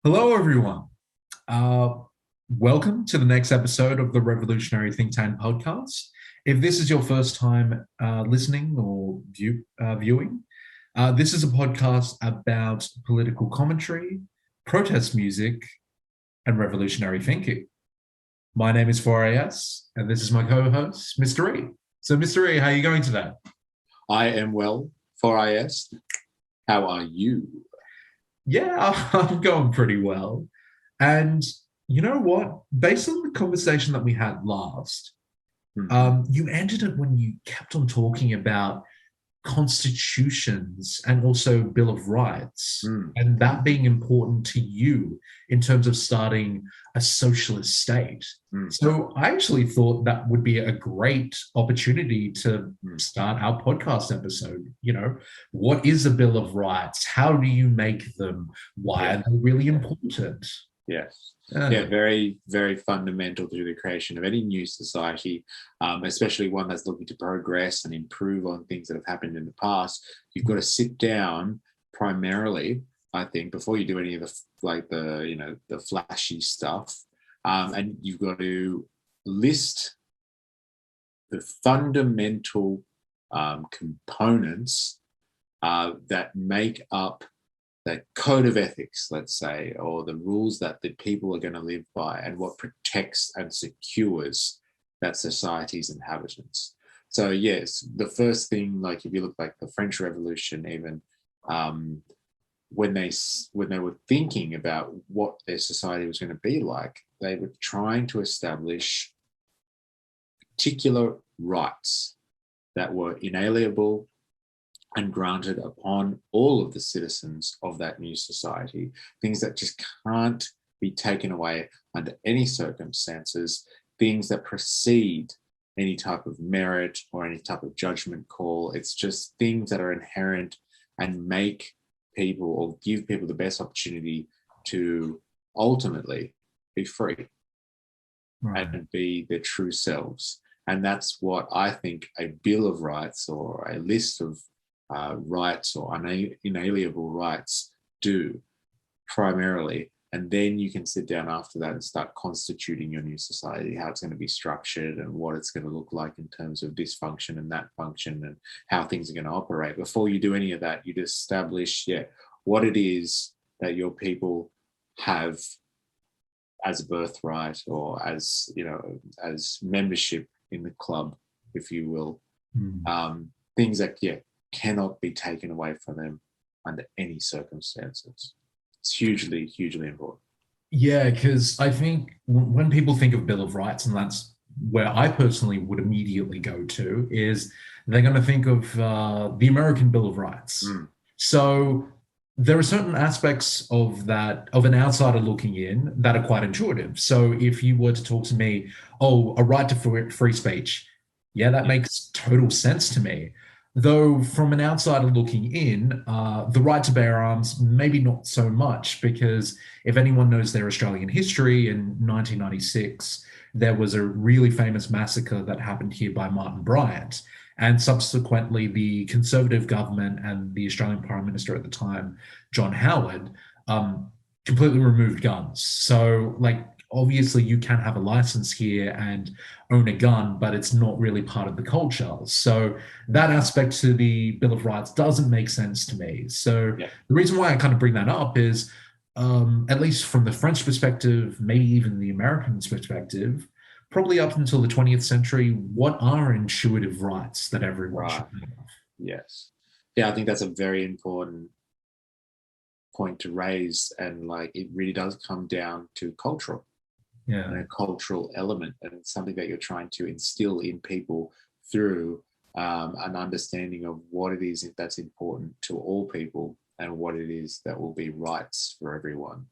Hello, everyone. Uh, Welcome to the next episode of the Revolutionary Think Tank podcast. If this is your first time listening or viewing, this is a podcast about political commentary, protest music, and revolutionary thinking. My name is 4AS, and this is my co-host, Mr. E. So, Mr. E, how are you going today? I am well, 4IS. How are you? Yeah, I'm going pretty well. And you know what? Based on the conversation that we had last, you ended it when you kept on talking about constitutions and also Bill of Rights, and that being important to you in terms of starting a socialist state. So I actually thought that would be a great opportunity to start our podcast episode. What is a Bill of Rights? How do you make them? Why are they really important? Yes. Yeah, very, very fundamental to the creation of any new society, especially one that's looking to progress and improve on things that have happened in the past. You've got to sit down primarily, I think, before you do any of the flashy stuff, and you've got to list the fundamental components that make up the code of ethics, let's say, or the rules that the people are going to live by, and what protects and secures that society's inhabitants. So yes, the first thing, like if you look like the French Revolution, even when they were thinking about what their society was going to be like, they were trying to establish particular rights that were inalienable and granted upon all of the citizens of that new society, things that just can't be taken away under any circumstances, things that precede any type of merit or any type of judgment call. It's just things that are inherent and make people or give people the best opportunity to ultimately be free and be their true selves. And that's what I think a Bill of Rights or a list of rights or inalienable rights do primarily. And then you can sit down after that and start constituting your new society, how it's going to be structured and what it's going to look like in terms of this function and that function and how things are going to operate. Before you do any of that, you just establish, what it is that your people have as a birthright or as membership in the club, if you will. Things that, cannot be taken away from them under any circumstances. It's hugely, hugely important. Yeah, because I think when people think of Bill of Rights, and that's where I personally would immediately go to, is they're going to think of the American Bill of Rights. So there are certain aspects of that, of an outsider looking in, that are quite intuitive. So if you were to talk to me, a right to free speech, that makes total sense to me. Though from an outsider looking in, the right to bear arms, maybe not so much, because if anyone knows their Australian history, in 1996, there was a really famous massacre that happened here by Martin Bryant. And subsequently, the Conservative government and the Australian Prime Minister at the time, John Howard, completely removed guns. So, obviously you can have a license here and own a gun, but it's not really part of the culture. So that aspect to the Bill of Rights doesn't make sense to me. So the reason why I kind of bring that up is, at least from the French perspective, maybe even the American perspective, probably up until the 20th century, what are intuitive rights that everyone should have? Yes. Yeah, I think that's a very important point to raise. And it really does come down to cultural. And a cultural element, and it's something that you're trying to instill in people through an understanding of what it is that's important to all people and what it is that will be rights for everyone.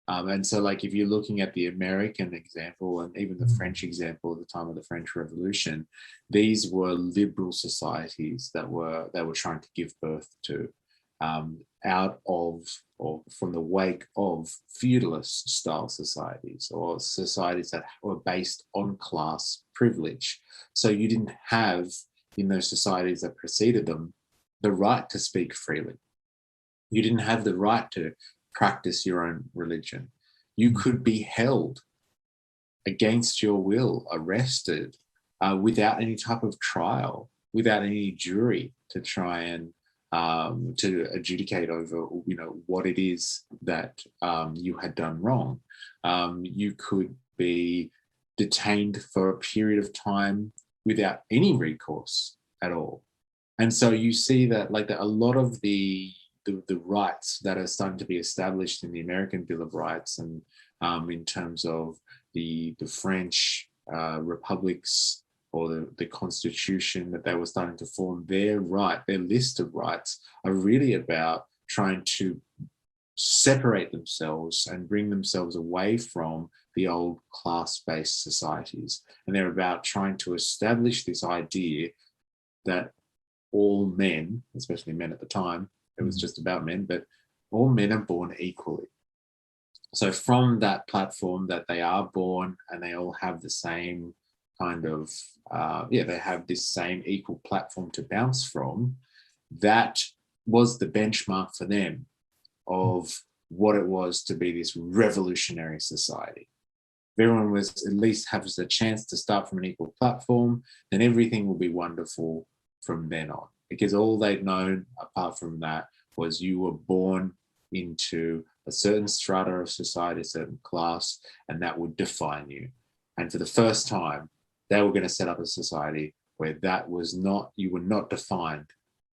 And so if you're looking at the American example and even the French example at the time of the French Revolution, these were liberal societies that they were trying to give birth to out of or from the wake of feudalist style societies or societies that were based on class privilege. So you didn't have in those societies that preceded them the right to speak freely. You didn't have the right to practice your own religion. You could be held against your will, arrested, without any type of trial, without any jury to try and to adjudicate over, what it is that you had done wrong. You could be detained for a period of time without any recourse at all. And so you see that, like, a lot of the rights that are starting to be established in the American Bill of Rights, and in terms of the French republics, or the constitution that they were starting to form, their list of rights are really about trying to separate themselves and bring themselves away from the old class-based societies. And they're about trying to establish this idea that all men, especially men at the time, it was just about men, but all men are born equally. So from that platform that they are born and they all have the same kind of, they have this same equal platform to bounce from, that was the benchmark for them of what it was to be this revolutionary society. If everyone was at least has a chance to start from an equal platform, then everything will be wonderful from then on. Because all they'd known apart from that was you were born into a certain strata of society, a certain class, and that would define you. And for the first time, they were going to set up a society where you were not defined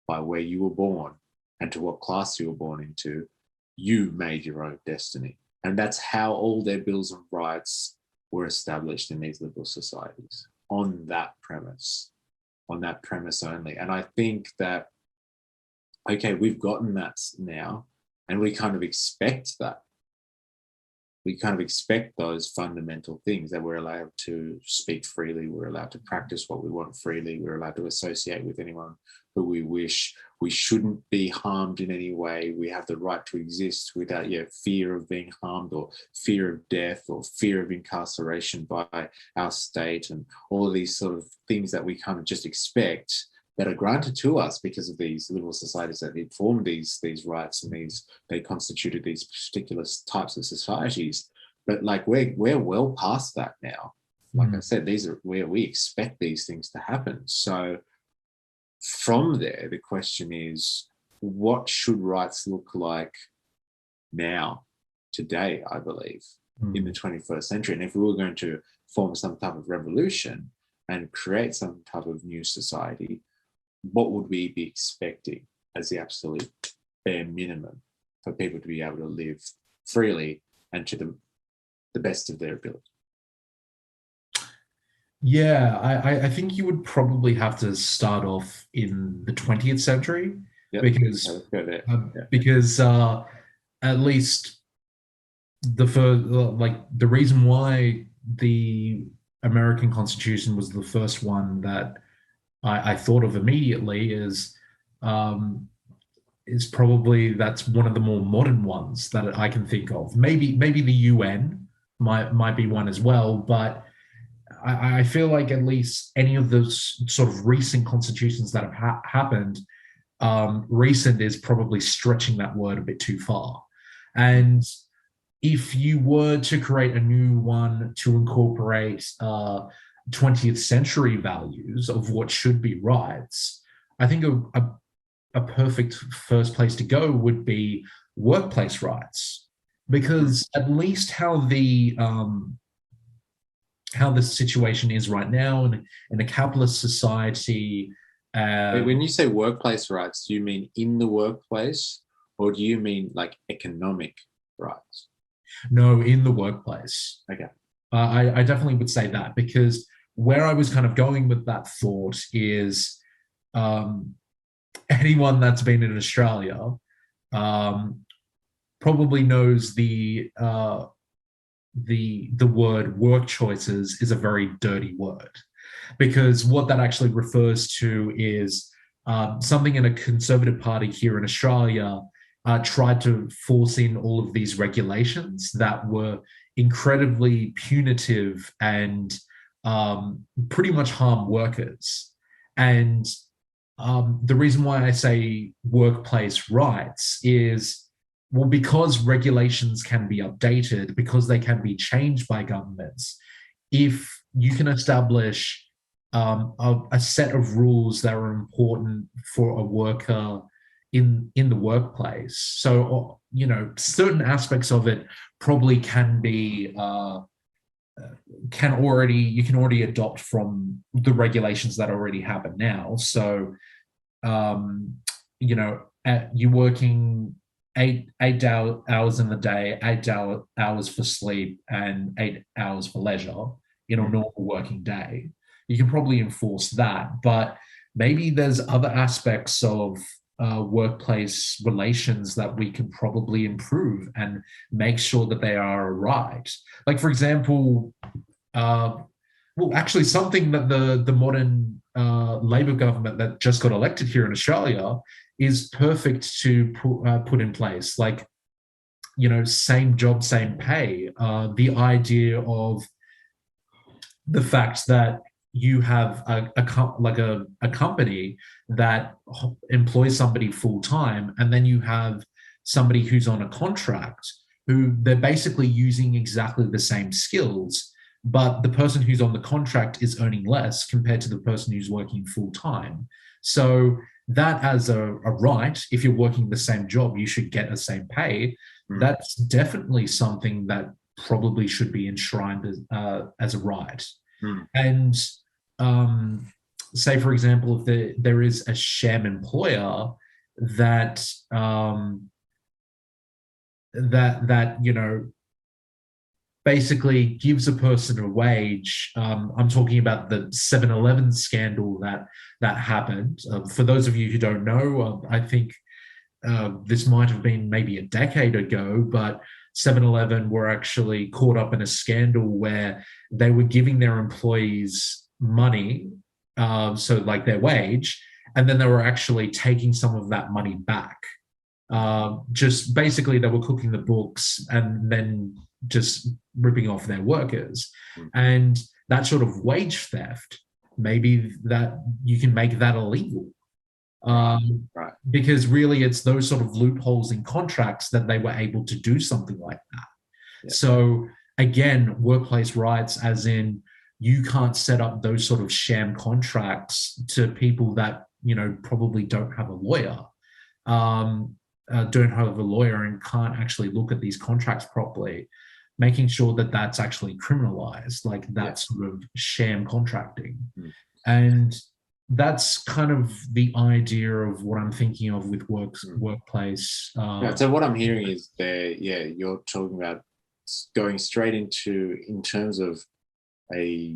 by where you were born and to what class you were born into. You made your own destiny. And that's how all their bills of rights were established in these liberal societies, on that premise only. And I think that, okay, we've gotten that now, and we kind of expect that. We kind of expect those fundamental things, that we're allowed to speak freely, we're allowed to practice what we want freely, we're allowed to associate with anyone who we wish, we shouldn't be harmed in any way, we have the right to exist without fear of being harmed, or fear of death, or fear of incarceration by our state, and all of these sort of things that we kind of just expect, that are granted to us because of these liberal societies that formed these rights, and they constituted these particular types of societies. But like we're well past that now. Like I said, these are where we expect these things to happen. So from there, the question is, what should rights look like now, today, I believe, in the 21st century? And if we were going to form some type of revolution and create some type of new society, what would we be expecting as the absolute bare minimum for people to be able to live freely and to the best of their ability? Yeah, I think you would probably have to start off in the 20th century. Yep. Because let's go there. because at least the reason why the American Constitution was the first one that I thought of immediately is probably that's one of the more modern ones that I can think of. Maybe the UN might be one as well, but I feel like at least any of those sort of recent constitutions that have happened, recent is probably stretching that word a bit too far. And if you were to create a new one to incorporate 20th century values of what should be rights, I think a perfect first place to go would be workplace rights, because at least how the situation is right now in a capitalist society. When you say workplace rights, do you mean in the workplace, or do you mean like economic rights? No, in the workplace. Okay. I definitely would say that, because where I was kind of going with that thought is anyone that's been in Australia probably knows the word work choices is a very dirty word, because what that actually refers to is something in a Conservative Party here in Australia tried to force in all of these regulations that were incredibly punitive and pretty much harm workers. And the reason why I say workplace rights is well, because regulations can be updated, because they can be changed by governments, if you can establish a set of rules that are important for a worker in the workplace, so certain aspects of it probably can be you can already adopt from the regulations that already happen now. So you're working hours in the day, hours for sleep, and 8 hours for leisure in a normal working day. You can probably enforce that, but maybe there's other aspects of workplace relations that we can probably improve and make sure that they are right. Like, for example, well, actually, something that the modern Labor government that just got elected here in Australia is perfect to put in place. Like, same job, same pay. The idea of the fact that you have a company that employs somebody full time, and then you have somebody who's on a contract who they're basically using exactly the same skills, but the person who's on the contract is earning less compared to the person who's working full time. So that as a right, if you're working the same job, you should get the same pay. That's definitely something that probably should be enshrined as a right. And say, for example, if there is a sham employer that basically gives a person a wage. I'm talking about the 7-Eleven scandal that happened. For those of you who don't know, I think this might have been maybe a decade ago, but 7-Eleven were actually caught up in a scandal where they were giving their employees money, so like their wage, and then they were actually taking some of that money back. Just basically, they were cooking the books and then just ripping off their workers. And that sort of wage theft, maybe that you can make that illegal. Right. Because really it's those sort of loopholes in contracts that they were able to do something like that. Yeah. So again, workplace rights, as in you can't set up those sort of sham contracts to people that, probably don't have a lawyer, and can't actually look at these contracts properly, making sure that that's actually criminalized, like that sort of sham contracting. And that's kind of the idea of what I'm thinking of with workplace. So what I'm hearing is you're talking about going straight into, in terms of a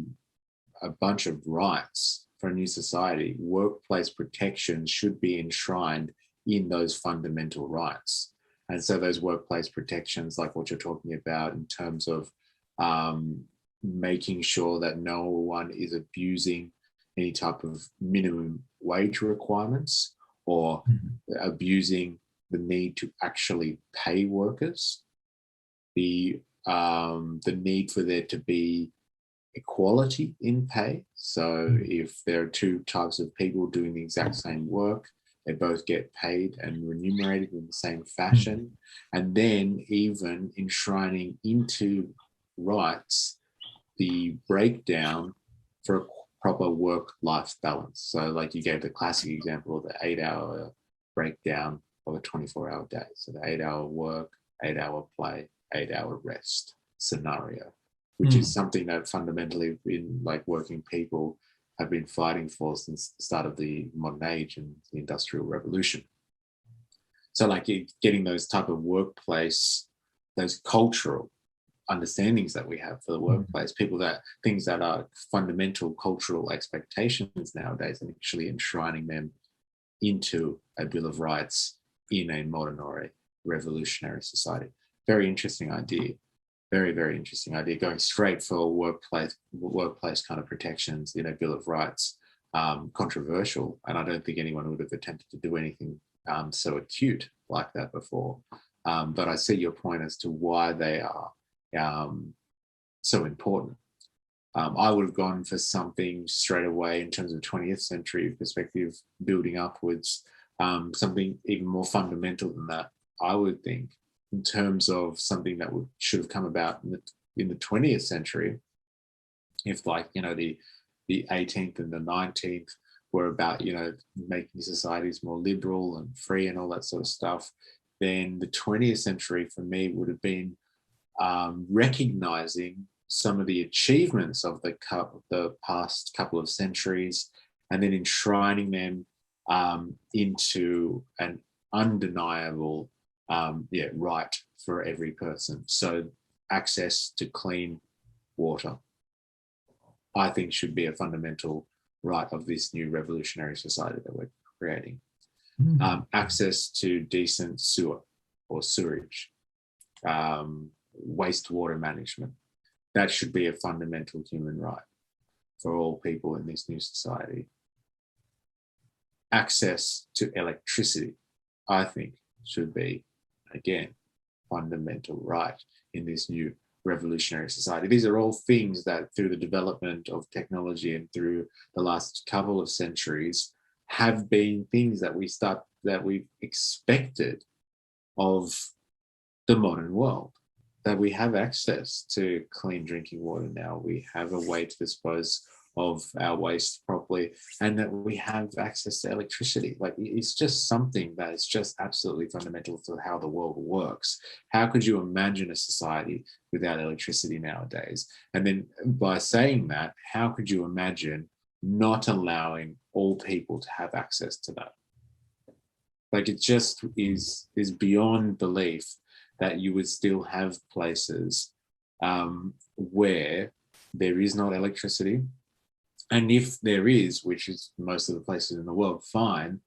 bunch of rights for a new society, workplace protections should be enshrined in those fundamental rights. And so those workplace protections, like what you're talking about in terms of making sure that no one is abusing any type of minimum wage requirements or abusing the need to actually pay workers, the need for there to be equality in pay. So if there are two types of people doing the exact same work, they both get paid and remunerated in the same fashion. And then even enshrining into rights the breakdown for a proper work-life balance. So like you gave the classic example of the 8-hour breakdown of a 24-hour day. So the 8-hour work, 8-hour play, 8-hour rest scenario, which is something that fundamentally in like working people have been fighting for since the start of the modern age and the Industrial Revolution. So like getting those type of workplace, those cultural understandings that we have for the workplace, things that are fundamental cultural expectations nowadays, and actually enshrining them into a Bill of Rights in a modern or a revolutionary society. Very interesting idea. Very, very interesting idea. Going straight for workplace kind of protections in a Bill of Rights. Controversial, and I don't think anyone would have attempted to do anything so acute like that before. But I see your point as to why they are so important. I would have gone for something straight away in terms of 20th century perspective, building upwards, something even more fundamental than that, I would think, in terms of something that should have come about in the 20th century, if like, the 18th and the 19th were about, making societies more liberal and free and all that sort of stuff, then the 20th century for me would have been recognizing some of the achievements of the past couple of centuries, and then enshrining them into an undeniable right for every person. So access to clean water, I think, should be a fundamental right of this new revolutionary society that we're creating. Access to decent sewer or sewerage, wastewater management, that should be a fundamental human right for all people in this new society. Access to electricity, I think, should be, again, fundamental right in this new revolutionary society. These are all things that, through the development of technology and through the last couple of centuries, have been things that we've expected of the modern world. That we have access to clean drinking water now, we have a way to dispose of our waste properly, and that we have access to electricity. Like, it's just something that is just absolutely fundamental to how the world works. How could you imagine a society without electricity nowadays? And then by saying that, how could you imagine not allowing all people to have access to that? Like, it just is beyond belief that you would still have places where there is not electricity. And if there is, which is most of the places in the world, fine,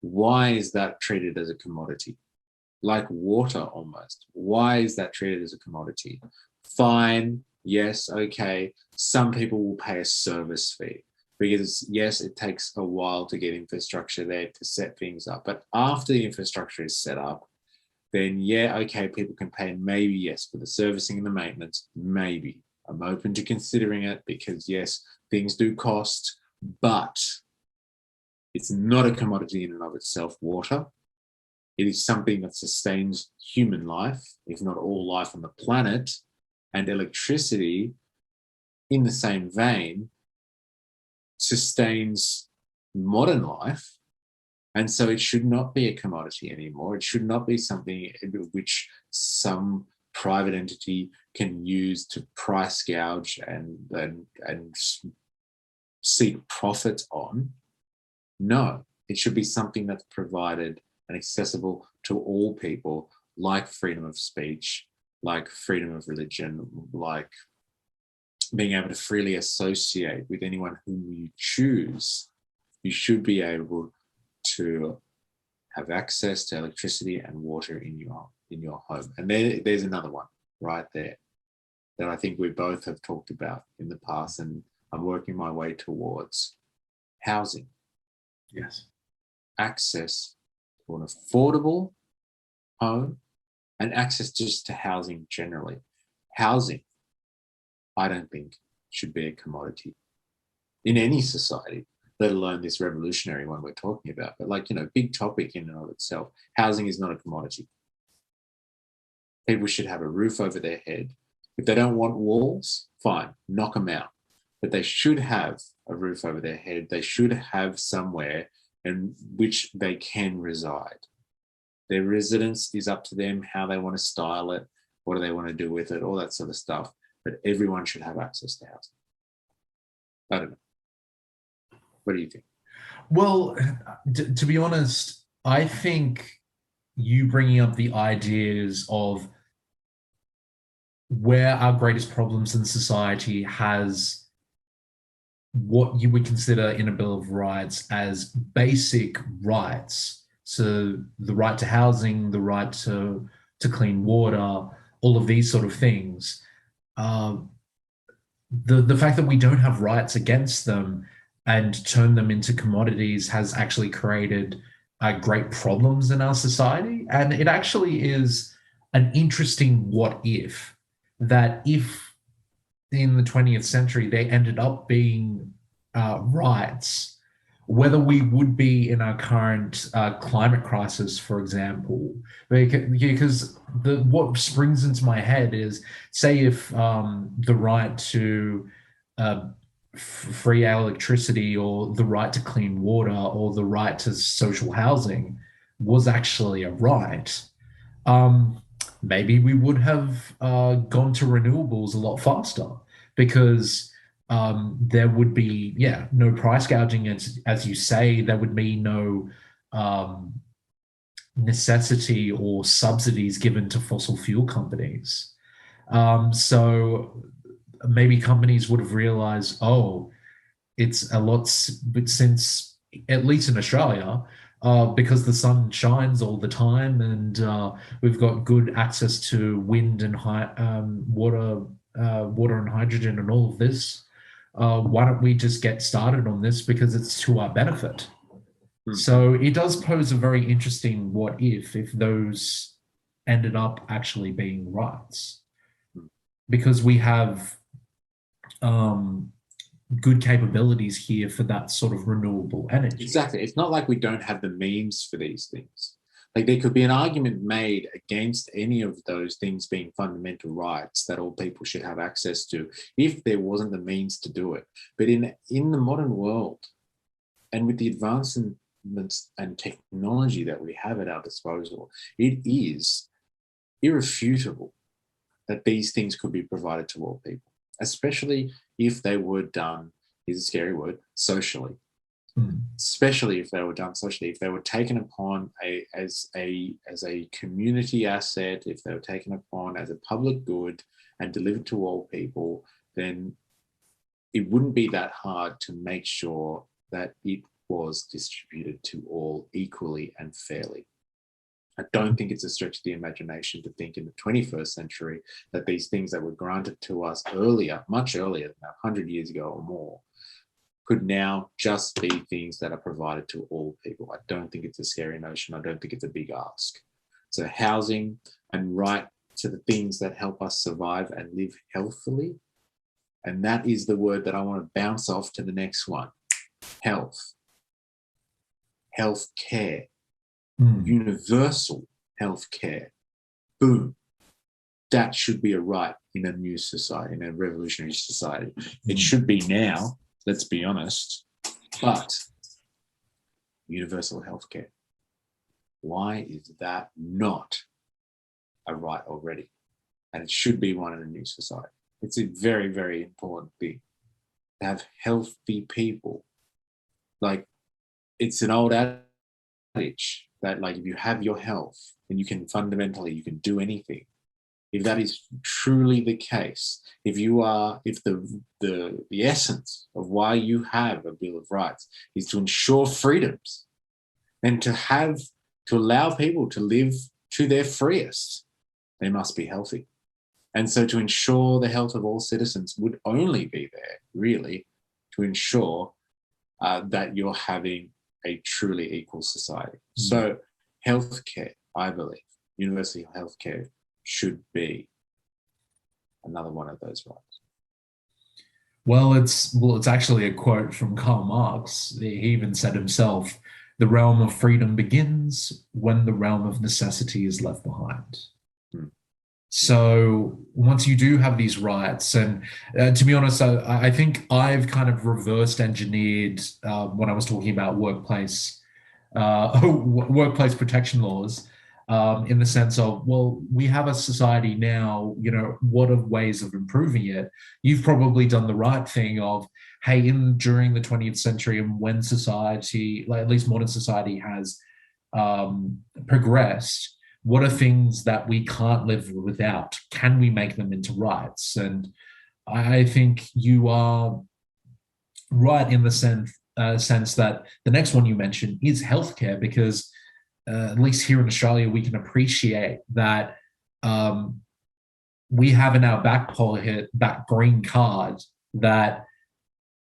why is that treated as a commodity? Like water almost. Why is that treated as a commodity? Fine, yes, okay. Some people will pay a service fee because, yes, it takes a while to get infrastructure there to set things up. But after the infrastructure is set up, then yeah, okay, people can pay maybe, yes, for the servicing and the maintenance, maybe. I'm open to considering it because, yes, things do cost, but it's not a commodity in and of itself, water. It is something that sustains human life, if not all life on the planet, and electricity, in the same vein, sustains modern life. And so it should not be a commodity anymore. It should not be something which some private entity can use to price gouge and seek profit on. No, it should be something that's provided and accessible to all people, like freedom of speech, like freedom of religion, like being able to freely associate with anyone whom you choose. You should be able to have access to electricity and water in your home. And there's another one right there that I think we both have talked about in the past, and I'm working my way towards: housing. Yes. Access to an affordable home and access just to housing generally. Housing, I don't think, should be a commodity in any society, let alone this revolutionary one we're talking about. But big topic in and of itself. Housing is not a commodity. People should have a roof over their head. If they don't want walls, fine, knock them out. But they should have a roof over their head. They should have somewhere in which they can reside. Their residence is up to them, how they want to style it, what do they want to do with it, all that sort of stuff. But everyone should have access to housing. I don't know. What do you think? Well, to be honest, I think you bringing up the ideas of where our greatest problems in society has what you would consider in a Bill of Rights as basic rights. So the right to housing, the right to clean water, all of these sort of things. The fact that we don't have rights against them and turn them into commodities has actually created great problems in our society. And it actually is an interesting what if, that if in the 20th century they ended up being rights, whether we would be in our current climate crisis, for example, because what springs into my head is, say, if the right to uh, free electricity, or the right to clean water, or the right to social housing was actually a right, um, maybe we would have gone to renewables a lot faster, because there would be, yeah, no price gouging, as you say. There would be no um, necessity or subsidies given to fossil fuel companies. So maybe companies would have realized, oh, it's a lot, but since, at least in Australia, because the sun shines all the time, and we've got good access to wind and water, water and hydrogen and all of this. Why don't we just get started on this, because it's to our benefit? So it does pose a very interesting what if those ended up actually being rights, because we have um, good capabilities here for that sort of renewable energy. Exactly. It's not like we don't have the means for these things. Like, there could be an argument made against any of those things being fundamental rights that all people should have access to, if there wasn't the means to do it. But in the modern world, and with the advancements and technology that we have at our disposal, it is irrefutable that these things could be provided to all people, especially if they were done, is a scary word, socially. Especially if they were done socially, if they were taken upon as a community asset, if they were taken upon as a public good and delivered to all people, then it wouldn't be that hard to make sure that it was distributed to all equally and fairly. I don't think it's a stretch of the imagination to think in the 21st century that these things that were granted to us earlier, much earlier than 100 years ago or more, could now just be things that are provided to all people. I don't think it's a scary notion. I don't think it's a big ask. So housing and right to the things that help us survive and live healthily. And that is the word that I want to bounce off to the next one. Health. Health care. Universal health care. Boom. That should be a right in a new society, in a revolutionary society. It should be now, let's be honest, but universal health care. Why is that not a right already? And it should be one in a new society. It's a very, very important thing to have healthy people. Like, it's an old adage that, like, if you have your health, then you can do anything. If that is truly the case, if the essence of why you have a Bill of Rights is to ensure freedoms, and to allow people to live to their freest, they must be healthy. And so to ensure the health of all citizens would only be there, really, to ensure that you're having a truly equal society. So healthcare, I believe, universal healthcare should be another one of those rights. Well, it's actually a quote from Karl Marx. He even said himself, "The realm of freedom begins when the realm of necessity is left behind." So once you do have these rights, and to be honest, I think I've kind of reversed engineered when I was talking about workplace protection laws, in the sense of, well, we have a society now, what are ways of improving it? You've probably done the right thing of, hey, during the 20th century, and when society, like at least modern society, has progressed, what are things that we can't live without? Can we make them into rights? And I think you are right in the sense that the next one you mentioned is healthcare, because at least here in Australia, we can appreciate that we have in our back pocket that green card that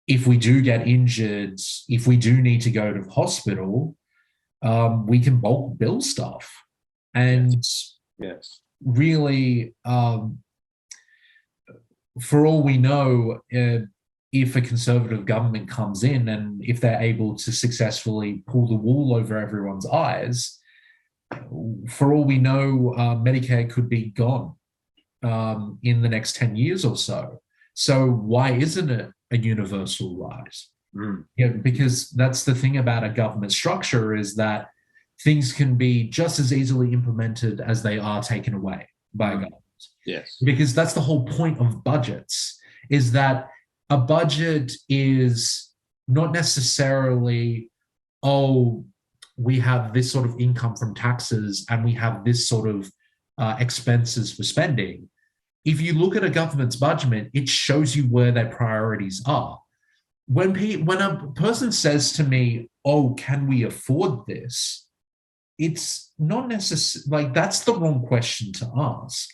if we do get injured, if we do need to go to hospital, we can bulk bill stuff. And yes. Really, for all we know, if a conservative government comes in and if they're able to successfully pull the wool over everyone's eyes, for all we know, Medicare could be gone in the next 10 years or so. So why isn't it a universal right? Yeah, because that's the thing about a government structure is that things can be just as easily implemented as they are taken away by a government. Yes. Because that's the whole point of budgets, is that a budget is not necessarily, oh, we have this sort of income from taxes and we have this sort of expenses for spending. If you look at a government's budget, it shows you where their priorities are. When a person says to me, "Oh, can we afford this?" It's not necessarily like that's the wrong question to ask.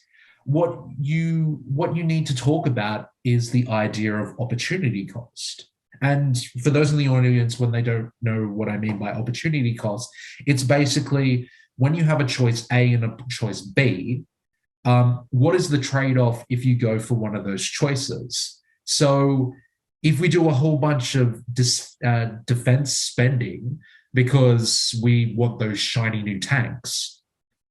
What you need to talk about is the idea of opportunity cost. And for those in the audience, when they don't know what I mean by opportunity cost, it's basically when you have a choice A and a choice B, what is the trade-off if you go for one of those choices? So if we do a whole bunch of defense spending because we want those shiny new tanks,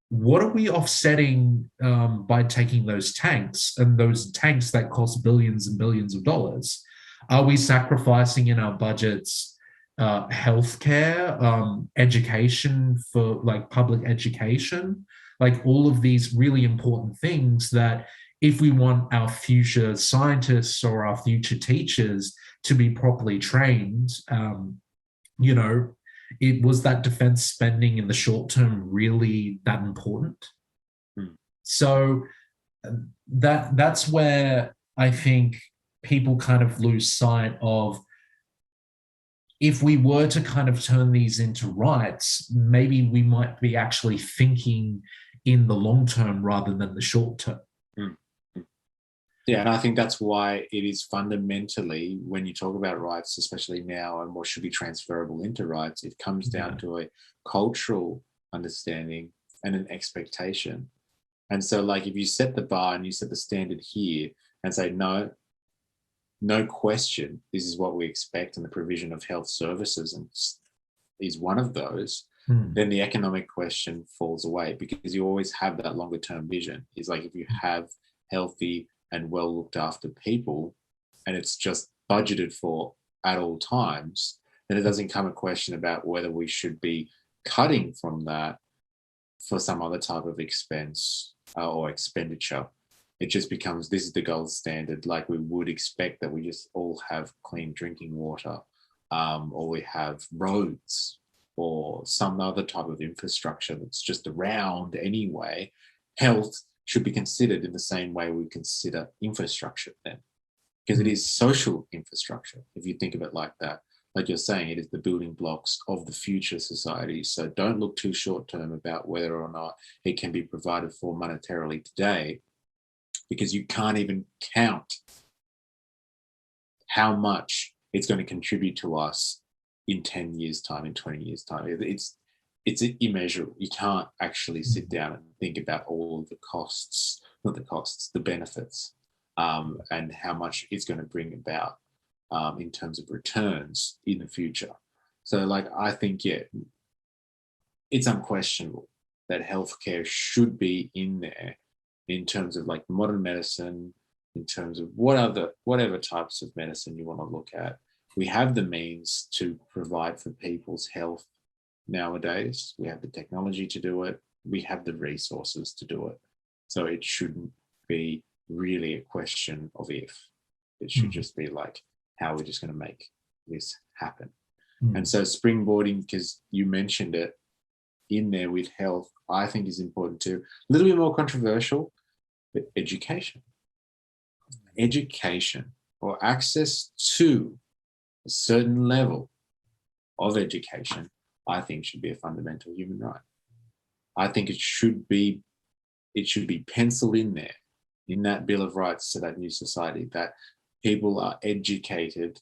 what are we offsetting by taking those tanks and those tanks that cost billions and billions of dollars? Are we sacrificing in our budgets healthcare, education for like public education, like all of these really important things that if we want our future scientists or our future teachers to be properly trained, you know, it was that defense spending in the short term really that important? So that's where I think people kind of lose sight of if we were to kind of turn these into rights, maybe we might be actually thinking in the long term rather than the short term. Yeah, and I think that's why it is fundamentally, when you talk about rights, especially now, and what should be transferable into rights, it comes down to a cultural understanding and an expectation. And so, like, if you set the bar and you set the standard here and say, no question, this is what we expect, and the provision of health services is one of those, then the economic question falls away, because you always have that longer term vision. It's like if you have healthy and well looked after people and it's just budgeted for at all times, then it doesn't come a question about whether we should be cutting from that for some other type of expense or expenditure. It just becomes, this is the gold standard, like we would expect that we just all have clean drinking water, or we have roads or some other type of infrastructure that's just around anyway. Health should be considered in the same way we consider infrastructure then, because it is social infrastructure, if you think of it like that. Like you're saying, it is the building blocks of the future society. So don't look too short term about whether or not it can be provided for monetarily today, because you can't even count how much it's going to contribute to us in 10 years' time, in 20 years' time. It's immeasurable. You can't actually sit down and think about all of the costs, not the costs, the benefits, and how much it's going to bring about in terms of returns in the future. So, like, I think, yeah, it's unquestionable that healthcare should be in there in terms of like modern medicine, in terms of whatever types of medicine you want to look at. We have the means to provide for people's health nowadays. We have the technology to do it. We have the resources to do it. So it shouldn't be really a question of if. It should just be like, how are we just going to make this happen? And so springboarding, because you mentioned it in there with health, I think is important too. A little bit more controversial, but education. Education, or access to a certain level of education, I think should be a fundamental human right. I think it should be penciled in there, in that Bill of Rights to that new society, that people are educated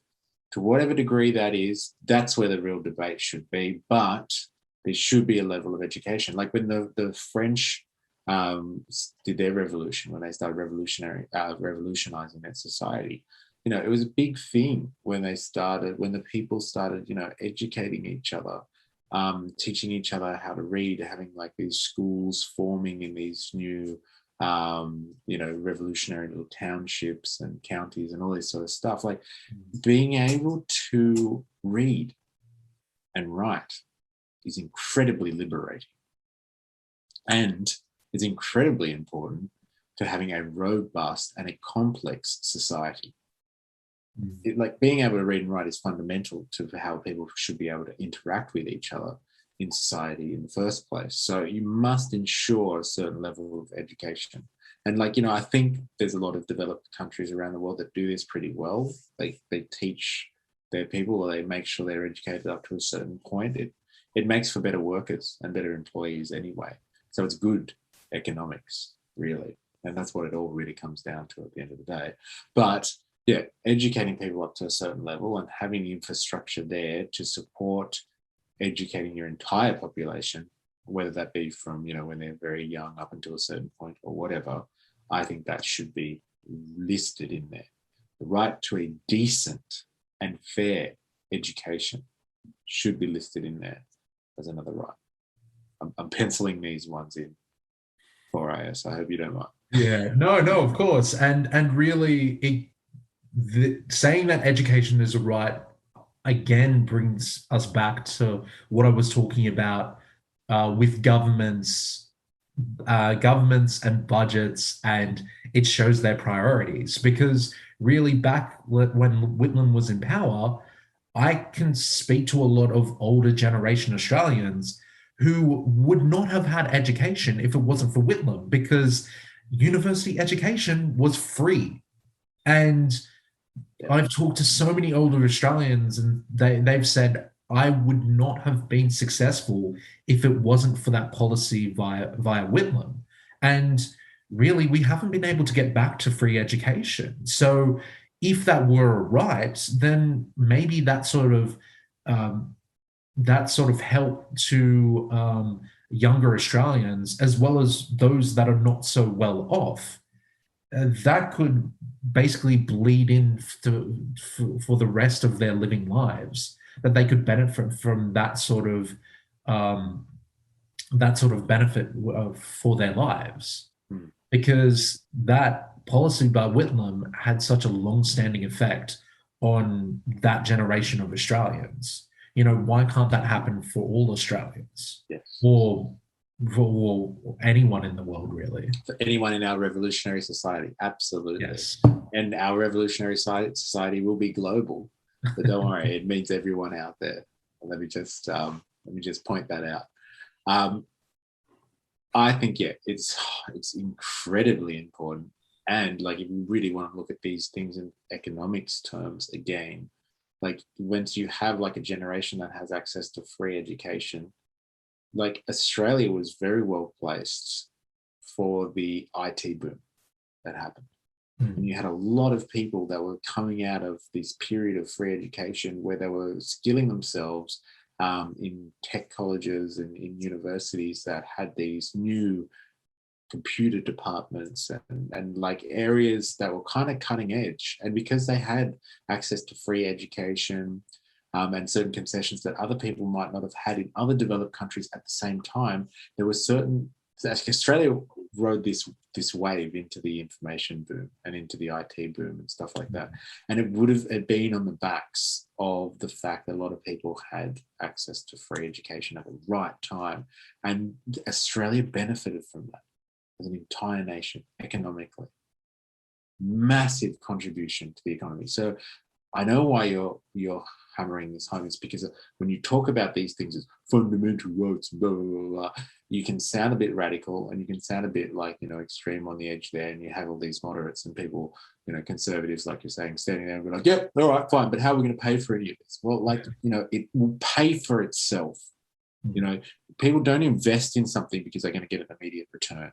to whatever degree that is. That's where the real debate should be. But there should be a level of education. Like when the French did their revolution, when they started revolutionizing their society, it was a big thing when the people started, educating each other, teaching each other how to read, having like these schools forming in these new, revolutionary little townships and counties and all this sort of stuff. Like being able to read and write is incredibly liberating, and is incredibly important to having a robust and a complex society. Like being able to read and write is fundamental to how people should be able to interact with each other in society in the first place. So you must ensure a certain level of education. And I think there's a lot of developed countries around the world that do this pretty well. They teach their people, or they make sure they're educated up to a certain point. It makes for better workers and better employees anyway. So it's good economics, really. And that's what it all really comes down to at the end of the day. But yeah, educating people up to a certain level and having the infrastructure there to support educating your entire population, whether that be from, when they're very young up until a certain point or whatever, I think that should be listed in there. The right to a decent and fair education should be listed in there as another right. I'm penciling these ones in for AS. I hope you don't mind. Yeah, no, of course. And really, saying that education is a right again brings us back to what I was talking about with governments and budgets, and it shows their priorities. Because really, back when Whitlam was in power, I can speak to a lot of older generation Australians who would not have had education if it wasn't for Whitlam, because university education was free. And I've talked to so many older Australians, and they've said, I would not have been successful if it wasn't for that policy via Whitlam. And really, we haven't been able to get back to free education. So if that were a right, then maybe um, that sort of help to younger Australians, as well as those that are not so well off, that could basically bleed in for the rest of their living lives, that they could benefit from um, that sort of benefit for their lives, because that policy by Whitlam had such a long-standing effect on that generation of Australians. Why can't that happen for all Australians? Yes. Or for anyone in the world, really? For anyone in our revolutionary society, absolutely. Yes. And our revolutionary society will be global, but don't worry, it means everyone out there. Let me just point that out. I think it's incredibly important. And like, if you really want to look at these things in economics terms again, like once you have like a generation that has access to free education, like Australia was very well placed for the IT boom that happened. And you had a lot of people that were coming out of this period of free education where they were skilling themselves in tech colleges and in universities that had these new computer departments and like areas that were kind of cutting edge. And because they had access to free education and certain concessions that other people might not have had in other developed countries at the same time, there were certain, Australia rode this wave into the information boom and into the IT boom and stuff like that. And it would have been on the backs of the fact that a lot of people had access to free education at the right time. And Australia benefited from that as an entire nation economically. Massive contribution to the economy. So I know why you're hammering this home, is because when you talk about these things as fundamental rights, blah, blah, blah, blah, you can sound a bit radical and you can sound a bit like, extreme on the edge there. And you have all these moderates and people, conservatives, like you're saying, standing there and be like, yep, all right, fine. But how are we going to pay for any of this? Well, it will pay for itself. People don't invest in something because they're going to get an immediate return.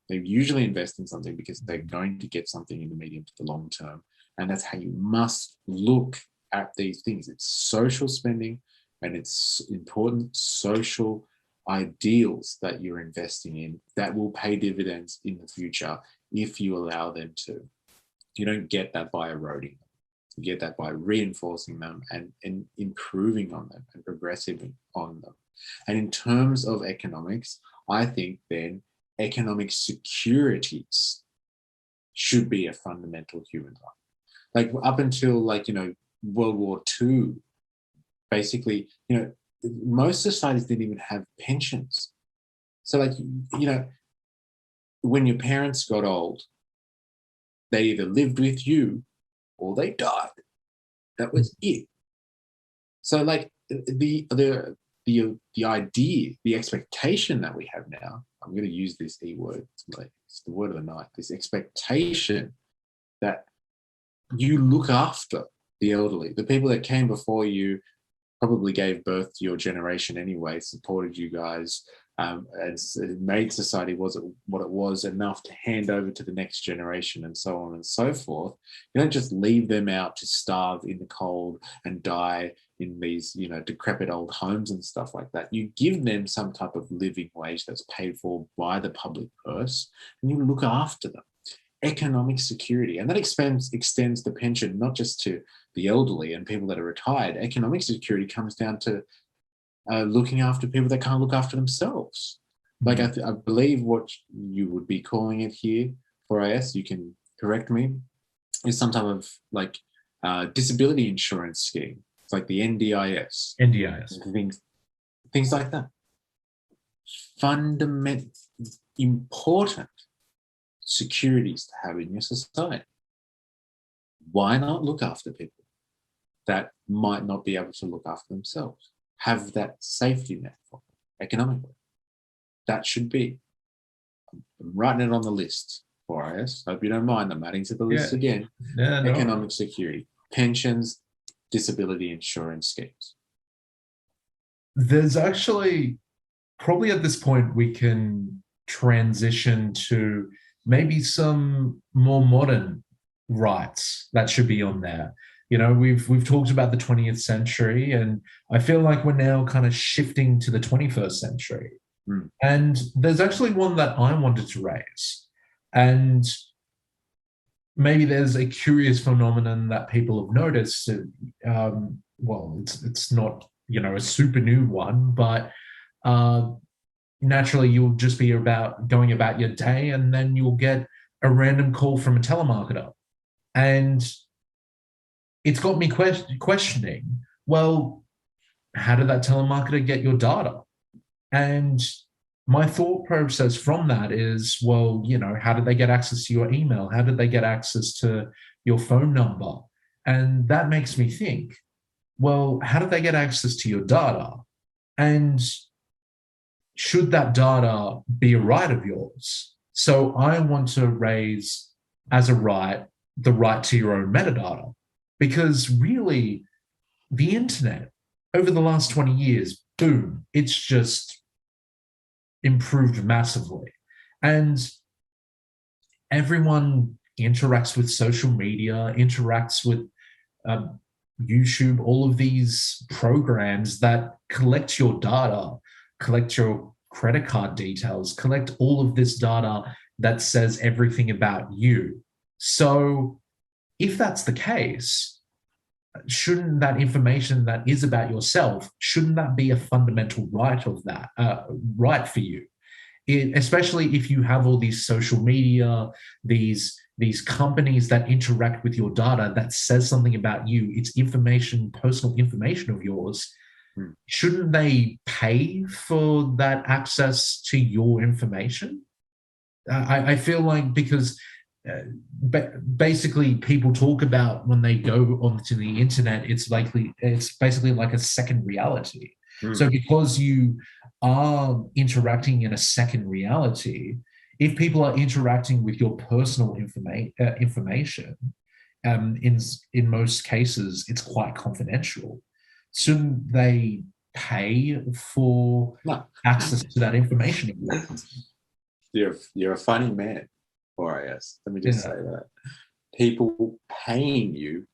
They usually invest in something because they're going to get something in the medium to the long term. And that's how you must look at these things. It's social spending and it's important social ideals that you're investing in that will pay dividends in the future if you allow them to. You don't get that by eroding them. You get that by reinforcing them and improving on them and progressing on them. And in terms of economics, I think then economic securities should be a fundamental human right. Like up until World War II, basically, most societies didn't even have pensions. So when your parents got old, they either lived with you or they died. That was it. So the idea, the expectation that we have now, I'm going to use this E word, it's the word of the night, this expectation that you look after the elderly, the people that came before you, probably gave birth to your generation anyway, supported you guys, and made society what it was, enough to hand over to the next generation and so on and so forth. You don't just leave them out to starve in the cold and die in these, decrepit old homes and stuff like that. You give them some type of living wage that's paid for by the public purse, and you look after them. Economic security, and that extends the pension not just to the elderly and people that are retired. Economic security comes down to looking after people that can't look after themselves. Like I believe what you would be calling it here for IS, you can correct me, is some type of disability insurance scheme. It's like the NDIS. Things like that. Fundamental, important securities to have in your society. Why not look after people that might not be able to look after themselves? Have that safety net for them economically. That should be. I'm writing it on the list for IS. Hope you don't mind. I'm adding to the list again. Yeah, no. Economic security, pensions, disability insurance schemes. There's actually, probably at this point, we can transition to maybe some more modern rights that should be on there. We've talked about the 20th century, and I feel like we're now kind of shifting to the 21st century. And there's actually one that I wanted to raise. And maybe there's a curious phenomenon that people have noticed. It's not, a super new one, but naturally you'll just be going about your day, and then you'll get a random call from a telemarketer. And it's got me questioning, well, how did that telemarketer get your data? And my thought process from that is, well, how did they get access to your email? How did they get access to your phone number? And that makes me think, well, how did they get access to your data? And should that data be a right of yours? So I want to raise as a right the right to your own metadata, because really the internet over the last 20 years, boom, it's just improved massively. And everyone interacts with social media, interacts with YouTube, all of these programs that collect your data, collect your credit card details, collect all of this data that says everything about you. So if that's the case, shouldn't that information that is about yourself, shouldn't that be a fundamental right of that, right for you? Especially if you have all these social media, these companies that interact with your data that says something about you, it's information, personal information of yours. Shouldn't they pay for that access to your information? I feel like, because basically people talk about when they go onto the internet, it's basically like a second reality. So because you are interacting in a second reality, if people are interacting with your personal information, in most cases, it's quite confidential. Shouldn't they pay for access to that information? You're a funny man, IS. Let me just say that. People paying you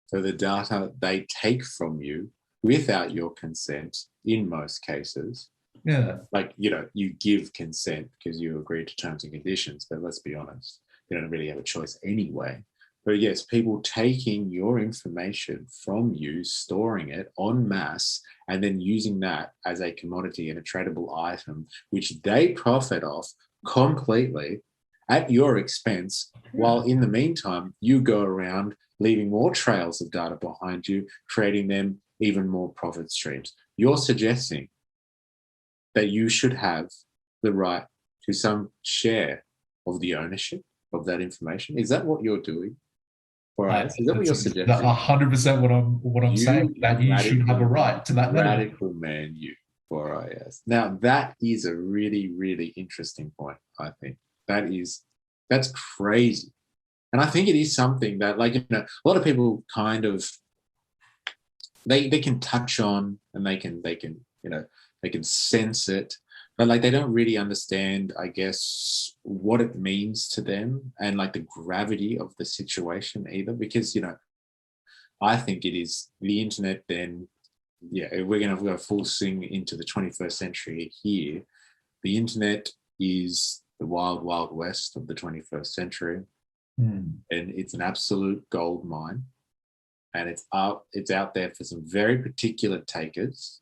for the data they take from you without your consent in most cases. You give consent because you agree to terms and conditions, but let's be honest, you don't really have a choice anyway. But yes, people taking your information from you, storing it en masse, and then using that as a commodity and a tradable item, which they profit off completely at your expense, while in the meantime, you go around leaving more trails of data behind you, creating them even more profit streams. You're suggesting that you should have the right to some share of the ownership of that information. Is that what you're doing? Is that what you're suggesting? 100% what I'm saying. That you should have a right to that little radical man, you for IS. Now that is a really, really interesting point. I think that's crazy, and I think it is something that, like, a lot of people kind of they can touch on, and they can they can sense it, but like they don't really understand, I guess, what it means to them, and like the gravity of the situation either, because I think it is the internet. Then if we're going to go full swing into the 21st century here, the internet is the wild, wild west of the 21st century. And it's an absolute gold mine, and it's out there for some very particular takers,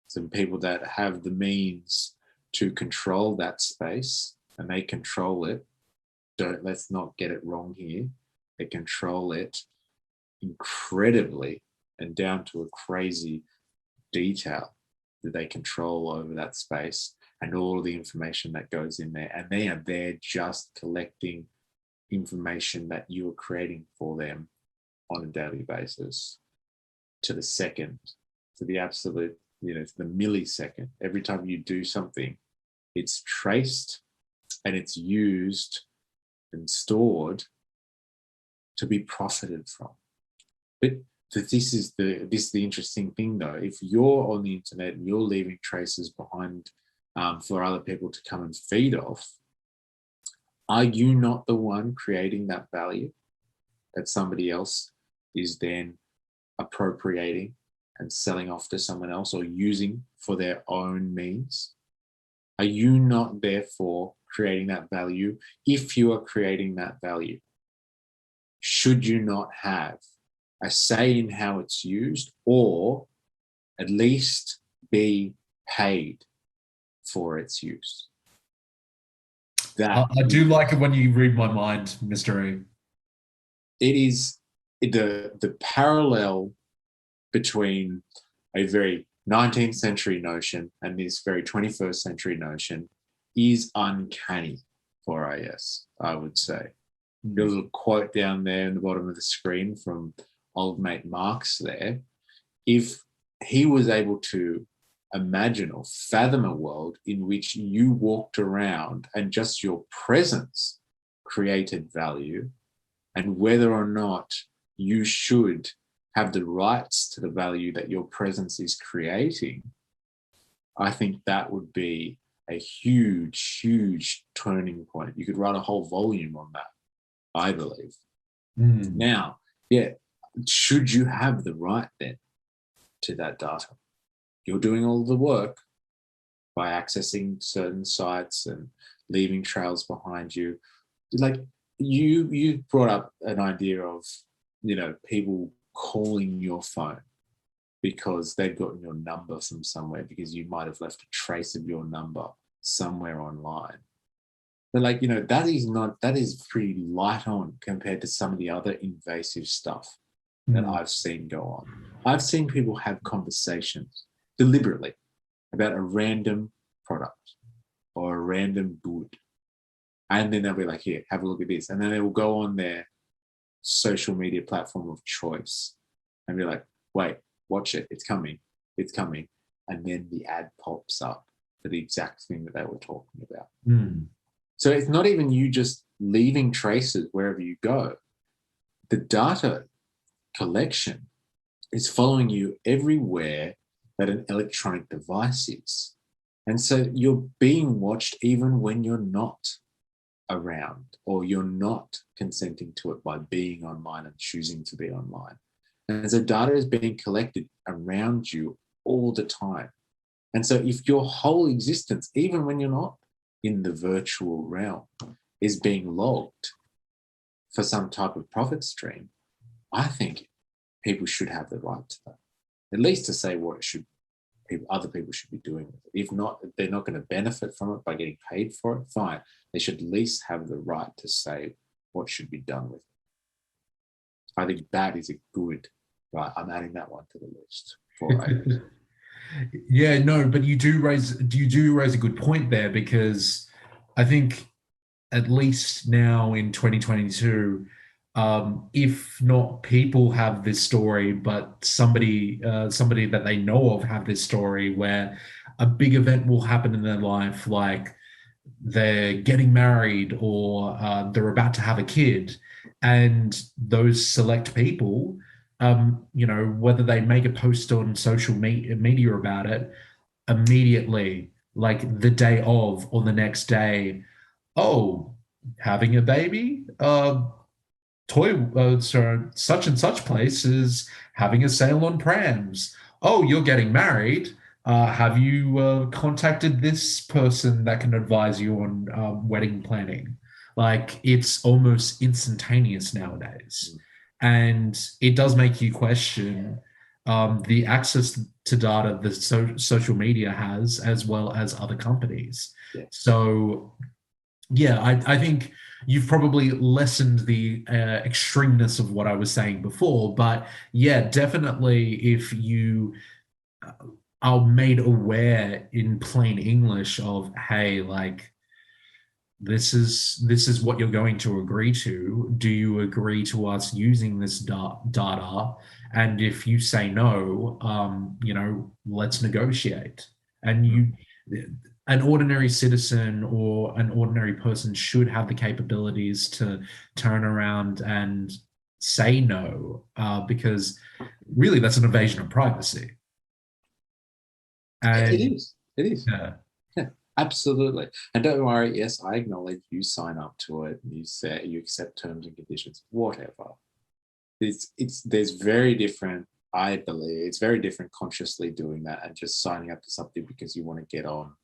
some people that have the means to control that space, and they control it. Let's not get it wrong here. They control it incredibly and down to a crazy detail that they control over that space and all of the information that goes in there. And they are there just collecting information that you are creating for them on a daily basis, to the second, to the absolute, to the millisecond. Every time you do something, it's traced and it's used and stored to be profited from. But this is the interesting thing, though. If you're on the internet and you're leaving traces behind for other people to come and feed off, are you not the one creating that value that somebody else is then appropriating and selling off to someone else, or using for their own means? Are you not therefore creating that value? If you are creating that value, should you not have a say in how it's used, or at least be paid for its use? I do like it when you read my mind, Mr. E. It is the parallel between a very 19th century notion and this very 21st century notion is uncanny for IS, I would say. There's a little quote down there in the bottom of the screen from old mate Marx there. If he was able to imagine or fathom a world in which you walked around and just your presence created value, and whether or not you should have the rights to the value that your presence is creating, I think that would be a huge, huge turning point. You could write a whole volume on that, I believe. Now, should you have the right then to that data? You're doing all the work by accessing certain sites and leaving trails behind you. Like you brought up an idea of, people calling your phone because they've gotten your number from somewhere, because you might have left a trace of your number somewhere online. But that is pretty light on compared to some of the other invasive stuff that I've seen go on. I've seen people have conversations deliberately about a random product or a random good. And then they'll be like, here, have a look at this. And then they will go on their social media platform of choice and be like, wait, watch it. It's coming. It's coming. And then the ad pops up for the exact thing that they were talking about. So it's not even you just leaving traces wherever you go. The data collection is following you everywhere that an electronic device is. And so you're being watched even when you're not around, or you're not consenting to it by being online and choosing to be online. And so data is being collected around you all the time. And so if your whole existence, even when you're not in the virtual realm, is being logged for some type of profit stream, I think people should have the right to that, at least to say what other people should be doing with it. If not, if they're not going to benefit from it by getting paid for it, fine. They should at least have the right to say what should be done with it. I think that is a good, right, I'm adding that one to the list for Yeah, no, but you do raise a good point there, because I think at least now in 2022, if not people have this story, but somebody that they know of have this story where a big event will happen in their life, like they're getting married or they're about to have a kid, and those select people, whether they make a post on social media about it immediately, like the day of or the next day, oh, having a baby, so such and such place is having a sale on prams. Oh, you're getting married. Have you contacted this person that can advise you on wedding planning? Like, it's almost instantaneous nowadays. And it does make you question the access to data that social media has, as well as other companies. Yeah. So, yeah, I think you've probably lessened the extremeness of what I was saying before. But yeah, definitely, if you are made aware in plain English of, hey, like, this is what you're going to agree to. Do you agree to us using this data? And if you say no, let's negotiate. And an ordinary citizen or an ordinary person should have the capabilities to turn around and say no, because really that's an invasion of privacy. It And is. It is. yeah. Yeah, absolutely. And don't worry, yes, I acknowledge you sign up to it, you say you accept terms and conditions, whatever. There's very different, I believe, it's very different consciously doing that and just signing up to something because you want to get on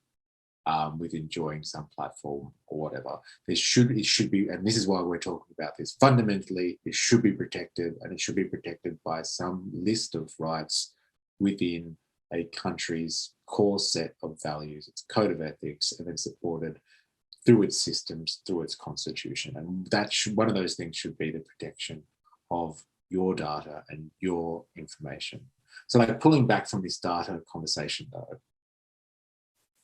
with enjoying some platform or whatever. It should be, and this is why we're talking about this. Fundamentally, it should be protected, and it should be protected by some list of rights within a country's core set of values. It's a code of ethics, and then supported through its systems, through its constitution. And one of those things should be the protection of your data and your information. So, like, pulling back from this data conversation, though,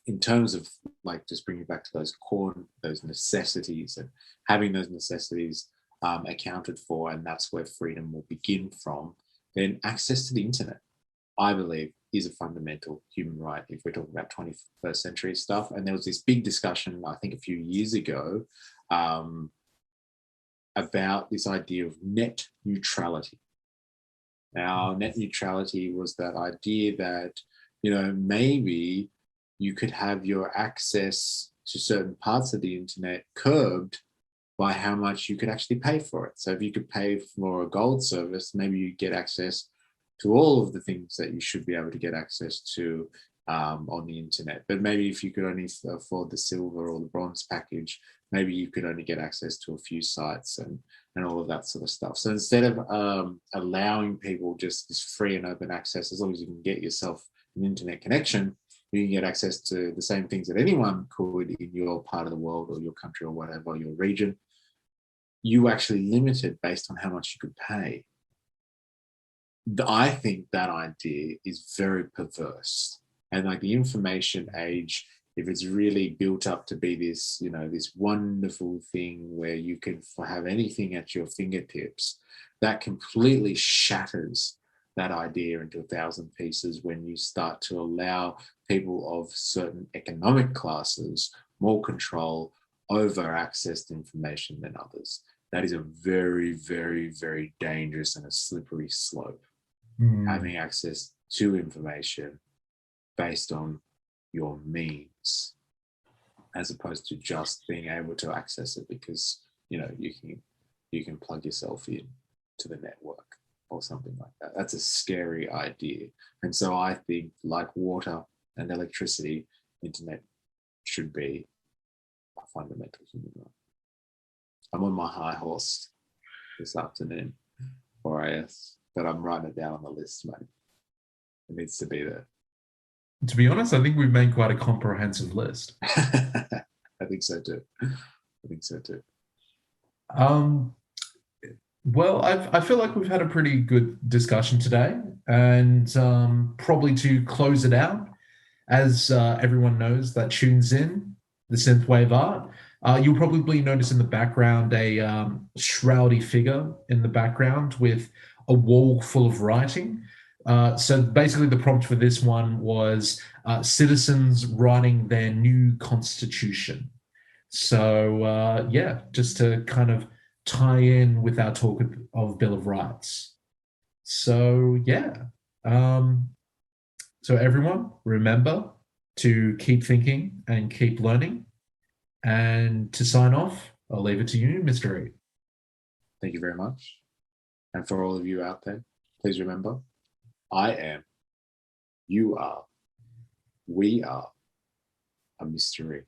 in terms of, like, just bringing back to those necessities, and having those necessities accounted for, and that's where freedom will begin from, then access to the internet, I believe, is a fundamental human right if we're talking about 21st century stuff. And there was this big discussion, I think a few years ago, about this idea of net neutrality. Now, net neutrality was that idea that, maybe you could have your access to certain parts of the internet curbed by how much you could actually pay for it. So if you could pay for a gold service, maybe you get access to all of the things that you should be able to get access to on the internet. But maybe if you could only afford the silver or the bronze package, maybe you could only get access to a few sites and all of that sort of stuff. So instead of allowing people just this free and open access, as long as you can get yourself an internet connection, you can get access to the same things that anyone could in your part of the world or your country or whatever, your region. You actually limited based on how much you could pay. I think that idea is very perverse. And like the information age, if it's really built up to be this, this wonderful thing where you can have anything at your fingertips, that completely shatters that idea into 1,000 pieces when you start to allow people of certain economic classes more control over access to information than others. That is a very, very, very dangerous and a slippery slope. Having access to information based on your means, as opposed to just being able to access it because you can plug yourself in to the network or something like that. That's a scary idea. And so I think, like water and electricity, internet should be a fundamental human right. I'm on my high horse. this afternoon, 4 AS. But I'm writing it down on the list, mate. It needs to be there. To be honest, I think we've made quite a comprehensive list. I think so too. Well, I feel like we've had a pretty good discussion today, and probably to close it out, as everyone knows that tunes in the synthwave art, you'll probably notice in the background a shroudy figure in the background with a wall full of writing. So basically, the prompt for this one was citizens writing their new constitution. So yeah, just to kind of tie in with our talk of Bill of Rights. So yeah, so everyone, remember to keep thinking and keep learning. And to sign off, I'll leave it to you, Mr. E. Thank you very much. And for all of you out there, please remember, I am, you are, we are a mystery.